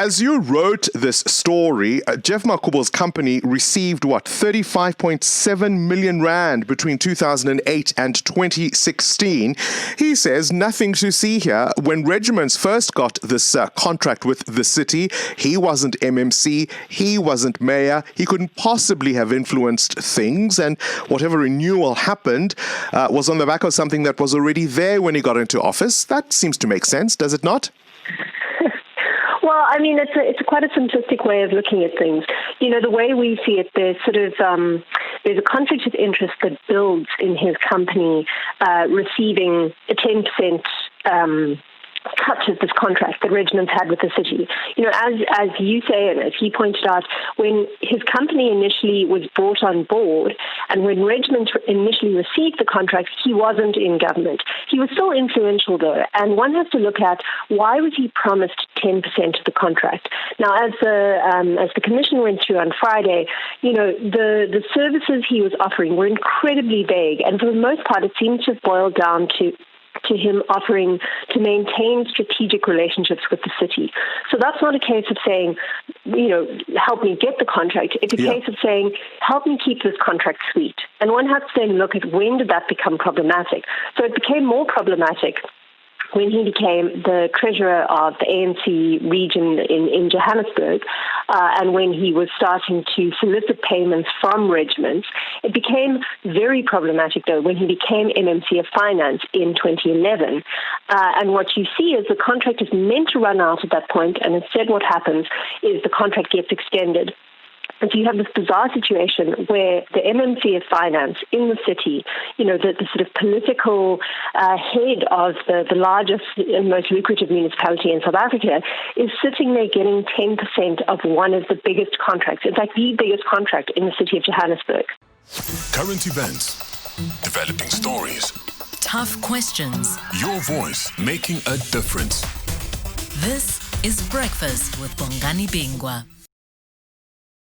as you wrote this story, Jeff Makhubo's company received, 35.7 million rand between 2008 and 2016. He says nothing to see here. When Regiments first got this contract with the city, he wasn't MMC, he wasn't mayor, he couldn't possibly have influenced things, and whatever renewal happened was on the back of something that was already there when he got into office. That seems to make sense, does it not? Well, I mean, it's quite a simplistic way of looking at things. You know, the way we see it, there's a conflict of interest that builds in his company receiving a 10% cut of this contract that Regiments had with the city. You know, as you say, and as he pointed out, when his company initially was brought on board and when Regiments initially received the contract, he wasn't in government. He was still influential, though, and one has to look at why was he promised 10% of the contract. Now, as the commission went through on Friday, you know, the services he was offering were incredibly vague, and for the most part, it seems to have boiled down to him offering to maintain strategic relationships with the city. So that's not a case of saying, you know, help me get the contract. It's a case of saying, help me keep this contract sweet. And one has to then look at when did that become problematic. So it became more problematic when he became the treasurer of the ANC region in Johannesburg, and when he was starting to solicit payments from Regiments. It became very problematic, though, when he became MMC of Finance in 2011. And what you see is the contract is meant to run out at that point, and instead what happens is the contract gets extended. And so you have this bizarre situation where the MMC of Finance in the city, you know, the sort of political head of the largest and most lucrative municipality in South Africa, is sitting there getting 10% of one of the biggest contracts. In fact, the biggest contract in the city of Johannesburg. Current events, developing stories, tough questions, your voice making a difference. This is Breakfast with Bongani Bingwa.